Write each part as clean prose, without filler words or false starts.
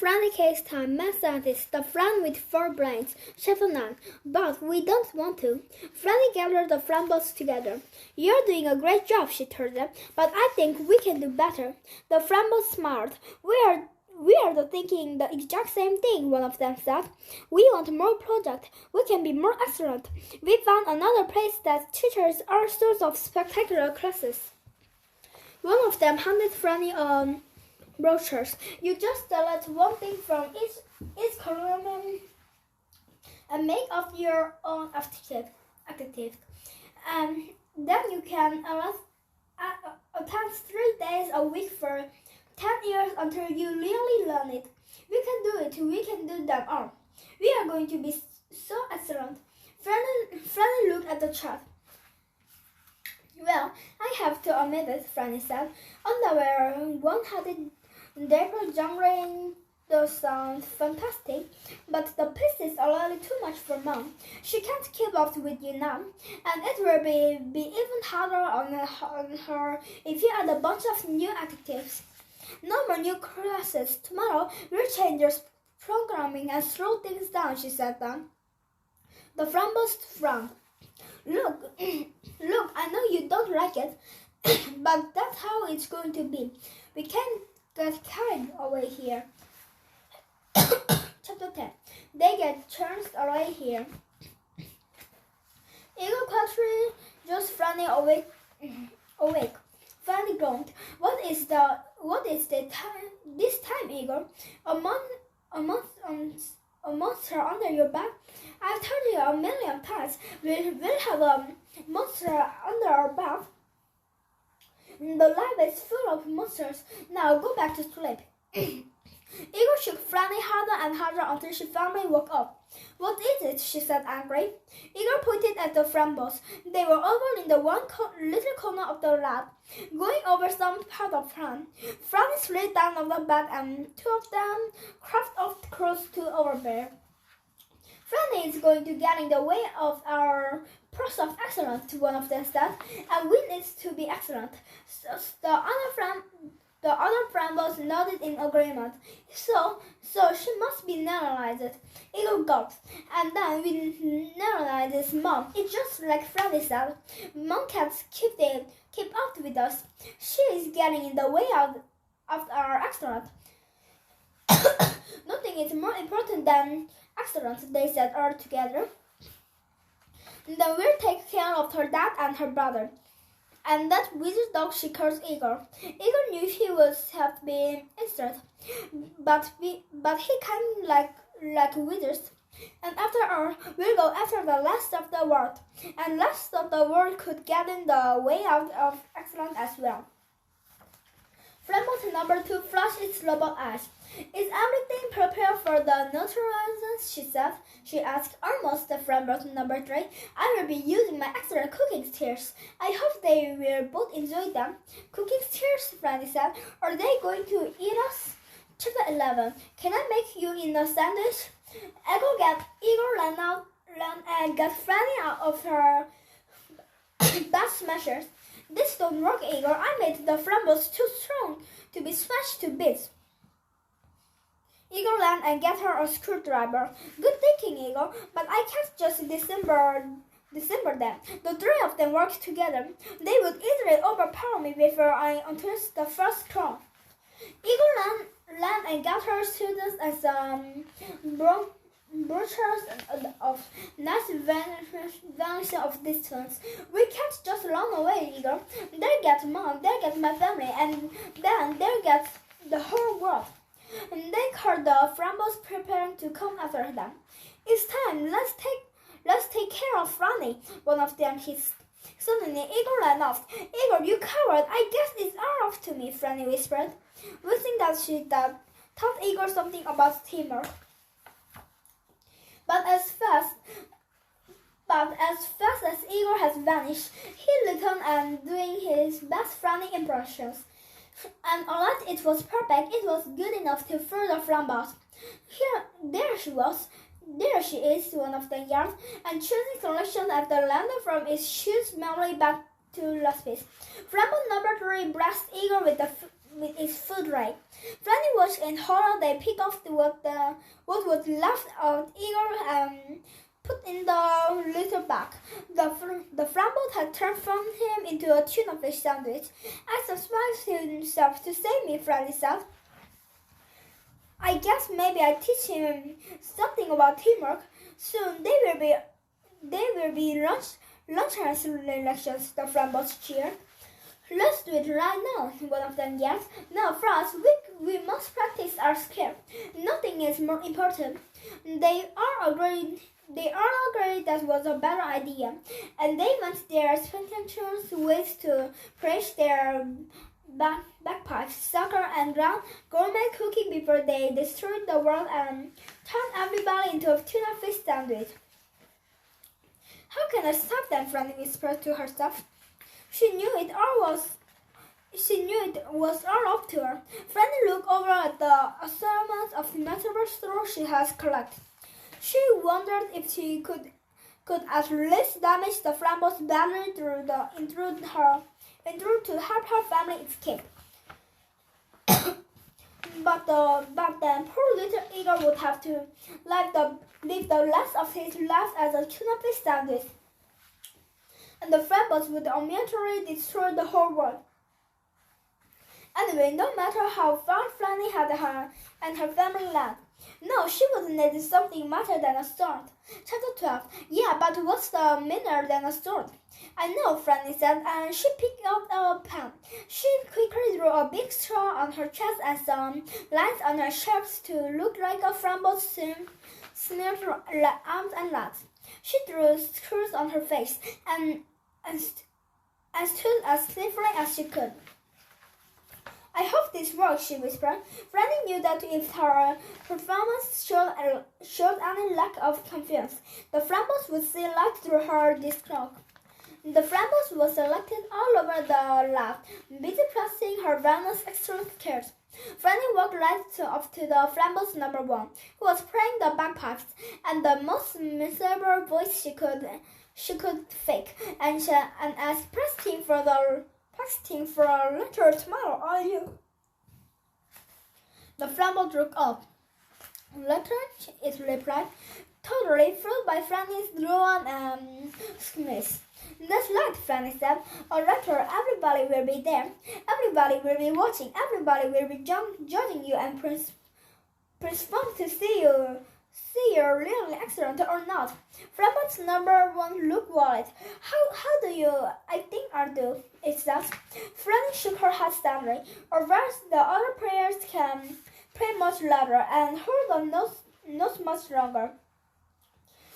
Franny case time, math scientist, the friend with 4 brains, Chapter 9. But we don't want to. Franny gathered the Frambles together. You're doing a great job, she told them, but I think we can do better. The Frambles smiled. We are thinking the exact same thing, one of them said. We want more projects. We can be more excellent. We found another place that teaches all sorts of spectacular classes. One of them handed Franny brochures. You just select one thing from each column and make up your own activity. And then you can attend 3 days a week for 10 years until you really learn it. We can do it. We can do them all. We are going to be so excellent. Franny looked at the chart. Well, I have to admit it, Franny said. Underwear, one-headed Dapper Jungling does sound fantastic, but the pieces are a little too much for Mom. She can't keep up with you now, and it will be even harder on her if you add a bunch of new activities. No more new classes. Tomorrow we'll change your programming and slow things down, she said then. The Frambles frowned. Look, I know you don't like it, but that's how it's going to be. We can't get carried away here. Chapter 10. They get chased away here. Eagle Quattry just Franny awake. Franny groaned. What is the time? This time, Eagle? A monster under your back? I've told you a million times. We'll have a monster under our back. The lab is full of monsters. Now go back to sleep. Eagle shook Franny harder and harder until she finally woke up. What is it? She said angry. Eagle pointed at the Frambles. They were over in the little corner of the lab, going over some part of plan. Franny slid down on the bed and 2 of them crept off close to Overbear. Franny is going to get in the way of our process of excellence, one of them said, and we need to be excellent. So the other Frambles nodded in agreement. So she must be neuralized. Eagle gulped. And then we neuralizes Mom. It's just like Franny said. Mom can't keep up with us. She is getting in the way of our excellence. Nothing is more important than excellence, they said all together. Then we'll take care of her dad and her brother. And that wizard dog she calls Eagle. Eagle knew he would have been instant, but he kind like wizards. And after all, we'll go after the last of the world, and last of the world could get in the way out of excellence as well. Framble number 2 flashed its robot eyes. Is everything prepared for the neutralizers? She asked. Almost, the Framble number 3. I will be using my excellent cooking skills. I hope they will both enjoy them. Cooking skills, Franny said. Are they going to eat us? Chapter 11. Can I make you in a sandwich? Eagle ran and got Franny out of her bad smashers. This don't work, Eagle. I made the Frambles too strong to be smashed to bits. Eagle ran and got her a screwdriver. Good thinking, Eagle, but I can't just disassemble them. The 3 of them work together. They would easily overpower me before I untwist the first claw. Eagle ran and got her students and some brochures of nice vanishing of distance. We can't just run away, Eagle. They'll get Mom, they'll get my family, and then they'll get the whole world. And they heard the Frambles preparing to come after them. It's time. Let's take care of Franny, one of them hissed. Suddenly, Eagle ran off. Eagle, you coward! I guess it's all up to me, Franny whispered, wishing that she taught Eagle something about teamwork. But as fast as Eagle has vanished, he returned and doing his best Franny impressions. And although it was perfect, it was good enough to fool the Frambles. There she is, one of them yelled, and choosing selection after landing from its huge memory back to last piece. Framble number 3 blessed Eagle with with its food tray. Franny watched in horror. They picked off what was left of Igor and put in the little bag. The Framboat had transformed him into a tuna fish sandwich. I surprised himself to save me, Franny said. I guess maybe I teach him something about teamwork. Soon they will be lunch lectures, the Framboats cheered. Let's do it right now, one of them yelled. Now, first, we must practice our skill. Nothing is more important. They all agreed that was a better idea, and they went their spectacular ways to praise their bagpipes, soccer, and gourmet cooking before they destroyed the world and turned everybody into a tuna fish sandwich. How can I stop them? Franny whispered to herself. She knew it was all up to her. Franny looked over at the assortment of metal straws she has collected. She wondered if she could at least damage the Framboat's battery to help her family escape. But then poor little Igor would have to live the rest of his life as a tuna fish sandwich. And the Framboats would immediately destroy the whole world. Anyway, no matter how far Franny had and her family land, no, she would need something better than a sword. Chapter 12. Yeah, but what's the meaner than a sword? I know, Franny said, and she picked up a pen. She quickly drew a big straw on her chest and some lines on her shapes to look like a Framboat smeared arms and legs. She drew screws on her face and stood as sniffling as she could. I hope this works, she whispered. Franny knew that if her performance showed any lack of confidence, the Framboats would see light through her discloak. The Framboats was selected all over the lab, busy pressing her various extra skirts. Franny walked right up to the Framboat number 1, who was playing the bagpipes, and the most miserable voice she could fake, and asked, Pressing for a letter tomorrow, are you? The Framboat looked up. Letter, it replied, totally fooled by Franny's drone and Smith. That's right, Franny said. A letter, everybody will be there. Everybody will be watching. Everybody will be judging you and respond to see you're really excellent or not. Framboat's number 1 looked worried. How do you? I think I do. It's that. Franny shook her head sadly. Or worse, the other players can play much louder and hold the notes much longer.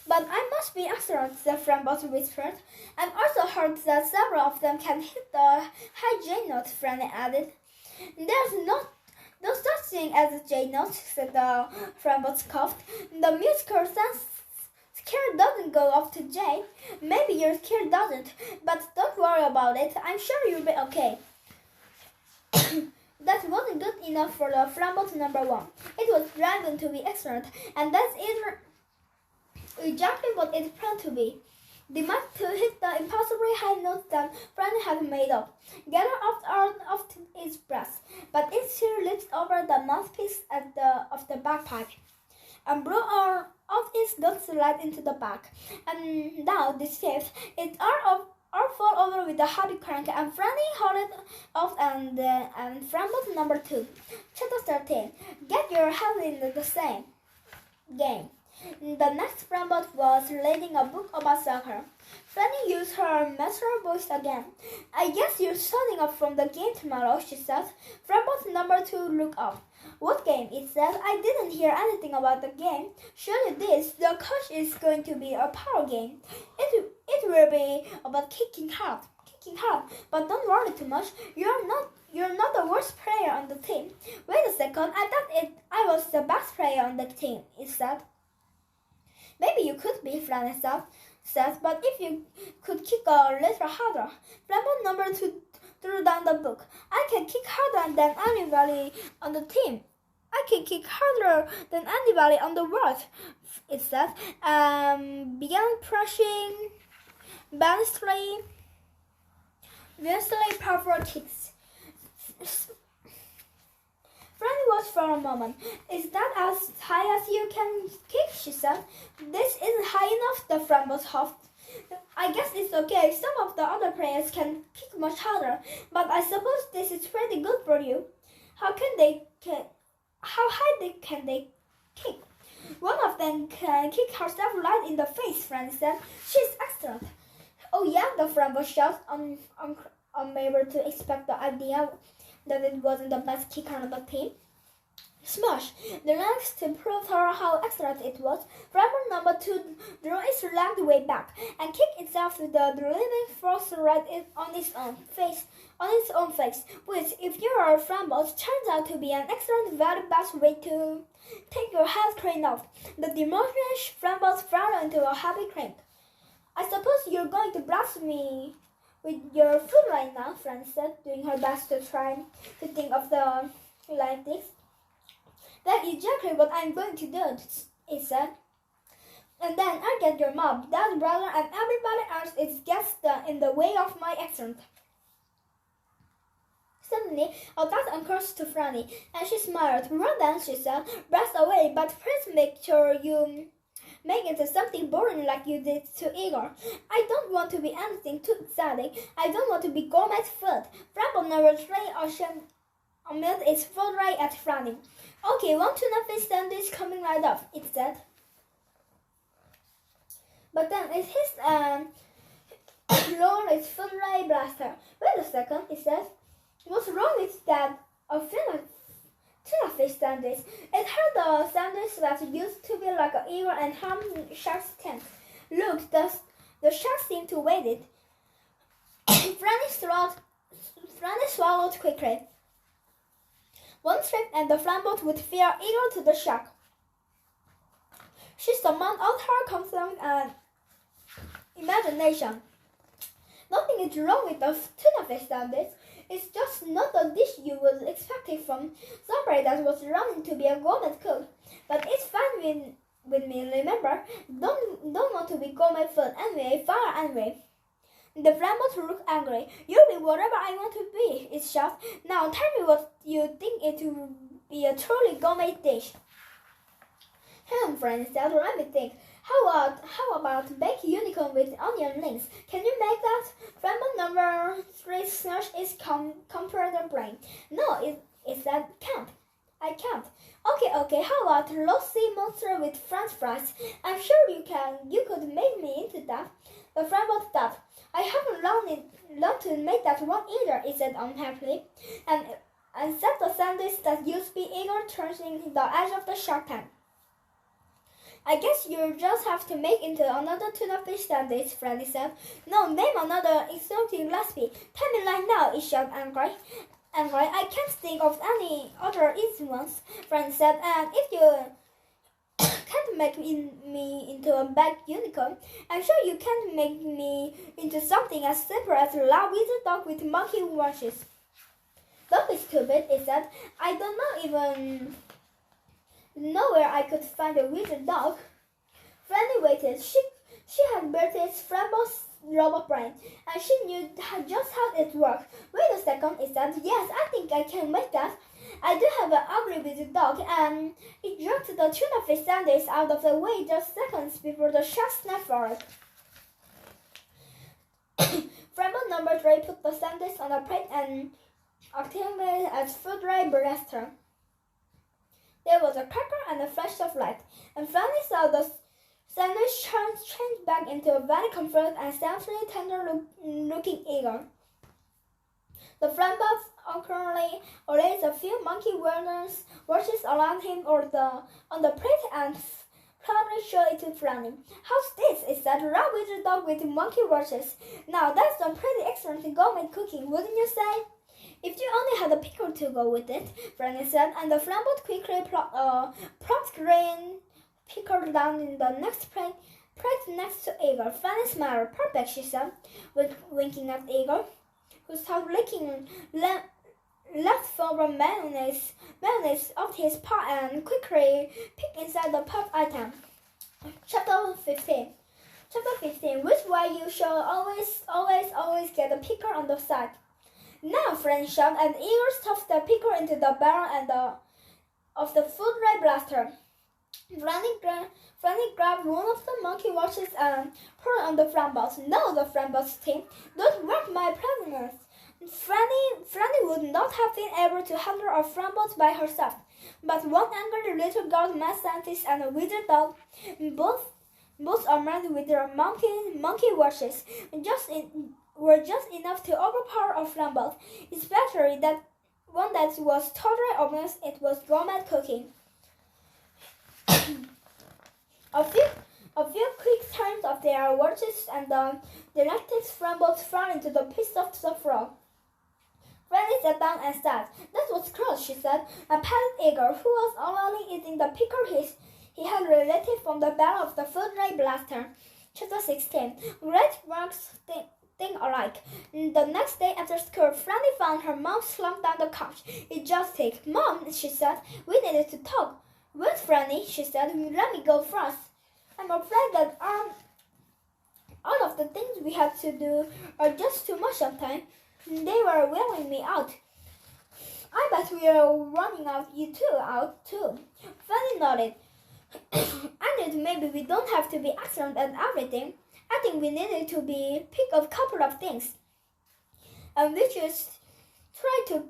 But I must be excellent, the Framboat whispered. I've also heard that several of them can hit the high J note, Franny added. There's no such thing as a J note, said the Framboat coughed. The musical scale doesn't go up to J. Maybe your scale doesn't, but don't worry about it. I'm sure you'll be okay. That wasn't good enough for the Framboat number 1. It was dragon to be excellent, and that's exactly what it planned to be. They managed to hit the impossibly high notes that Franny had made up, gathered out of its breath, but it still leaped over the mouthpiece of the bagpipe and blew out its guts right into the back. And now, deceived, it all fell over with a heavy crank, and Franny hauled it off and Framboat number 2. Chapter 13. Get your head in the same game. The next Framboat was reading a book about soccer. Franny used her natural voice again. I guess you're starting up from the game tomorrow, she said. Framboat number 2 looked up. What game? It said. I didn't hear anything about the game. Surely this, the coach is going to be a power game. It will be about kicking hard. But don't worry too much. You're not the worst player on the team. Wait a second, I thought I was the best player on the team, it said. Maybe you could be, Franny said, but if you could kick a little harder. Framboat number 2 threw down the book. I can kick harder than anybody on the team. I can kick harder than anybody on the world, it said, began pressing vastly powerful kicks. Franny watched for a moment. Is that as high as you can kick? She said. This isn't high enough, the Framboos huffed. I guess it's okay. Some of the other players can kick much harder, but I suppose this is pretty good for you. How high can they kick? One of them can kick herself right in the face, Franny said. She's excellent. Oh yeah, the Framboos shouted, unable to expect the idea that it wasn't the best kicker on the team. Smash! The next to prove her how excellent it was, Framboos number 2 drew its leg way back and kicked itself with the living force right on its own face. Which, if you are a Framboos, turns out to be an excellent, very best way to take your head crane off. The demolished Framboos fell into a happy crank. I suppose you're going to blast me with your foot right now, Franny said, doing her best to try to think of the like this. That's exactly what I'm going to do, it said. And then I'll get your mom, dad, brother, and everybody else gets in the way of my accent. Suddenly, a thought occurred to Franny, and she smiled. Well then, she said, blast away, but please make sure you make it something boring like you did to Igor. I don't want to be anything too exciting. I don't want to be gourmet food. Framboos never made its foot right at Franny. Okay, one tuna fish sandwich coming right up, it said. But then it hissed and lowered its foot right blaster. Wait a second, it said. What's wrong with that? A tuna fish sandwich. It had a sandwich that used to be like an eagle and ham shark's tent. Look, the shark seemed to wait it. Franny swallowed quickly. One trip and the Framboos would feel equal to the shark. She summoned all her confidence and imagination. Nothing is wrong with the tuna fish sandwich. It's just not a dish you would expect it from somebody that was running to be a gourmet cook. But it's fine with me, remember? Don't want to be gourmet food anyway, far anyway. The Framboos looked angry. You'll be whatever I want to be, it shouted. Now tell me what you think it will be a truly gourmet dish. Franny said, let me think. How about baked unicorn with onion rings? Can you make that? Framboos number 3 snatched its computer brain. No, it said, can't. I can't. Okay, how about roast sea monster with French fries? I'm sure you could make me into that. The Framboos thought. I haven't learned to make that one either, it said unhappily, and set the sandwich that used to be eager turning the edge of the shark tank. I guess you'll just have to make into another tuna fish sandwich, Franny said. No, name another exotic recipe. Tell me right now, it shouted angry. I can't think of any other easy ones, Franny said, and if you can't make me into a baked unicorn, I'm sure you can't make me into something as simple as a loud wizard dog with monkey wrenches. Don't be stupid, it said. I don't even know where I could find a wizard dog. Franny waited. She had built its Framboos robot brain, and she knew just how it worked. Wait a second, it said. Yes, I think I can make that. I do have an ugly wizard dog, and it jerked the tuna fish sandwich out of the way just seconds before the shark snapped for it. Framboos number 3 put the sandwich on a plate and activated its food ray blaster. There was a cracker and a flash of light, and Franny saw the sandwich change back into a very comfortable and strangely tender-looking eagle. The Framboos awkwardly arranged a few monkey watches around him on the plate and proudly showed it to Franny. How's this? It said, raw wizard dog with monkey watches. Now that's some pretty excellent gourmet cooking, wouldn't you say? If you only had a pickle to go with it, Franny said, and the Framboos quickly plopped green pickle down in the next plate next to Igor. Franny smiled. Perfect, she said, winking at Igor, who started licking leftover mayonnaise off his pot and quickly peeked inside the pot item. Chapter 15. Which way you should always get a pickle on the side. Now, Franny shouted, and Igor stuffed the pickle into the barrel of the food ray blaster. Franny grabbed one of the monkey watches and put it on the front box. No, the front box team, don't work my prisoners. Franny would not have been able to handle a front box by herself. But one angry little girl, mad scientist, and a wizard dog, both armed with their monkey watches, were just enough to overpower a front box, especially that one that was totally obvious it was gourmet cooking. A few quick turns of their watches and the electric scrambled fell into the piece of the floor. Franny sat down and said, "That was close," she said, and patted Igor, who was already eating the pickle he had related from the battle of the food ray blaster. Chapter 16. Great works think alike. The next day after school, Franny found her mom slumped down the couch, exhausted. "Mom," she said, "we needed to talk." "Wait, Franny," she said, "let me go first. I'm afraid that all of the things we had to do are just too much sometimes. They were wearing me out." "I bet we are running you out too." Franny nodded. "And maybe we don't have to be excellent at everything. I think we needed to pick a couple of things. And we just try to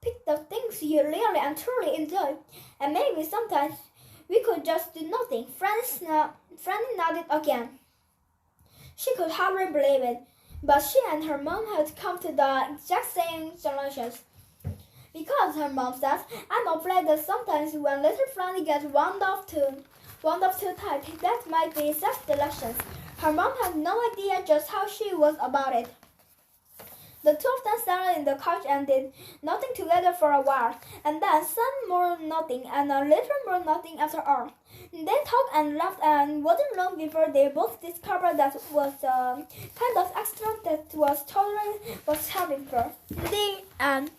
pick the things you really and truly enjoy. And maybe sometimes we could just do nothing." Franny nodded again. She could hardly believe it, but she and her mom had come to the exact same solutions. Because her mom said, "I'm afraid that sometimes when little Franny gets wound up too tight, that might be self-delusions." Her mom had no idea just how she was about it. The two of them sat in the couch and did nothing together for a while, and then some more nothing and a little more nothing after all. They talked and laughed, and wasn't long before they both discovered that was kind of extra that was having fun. The end.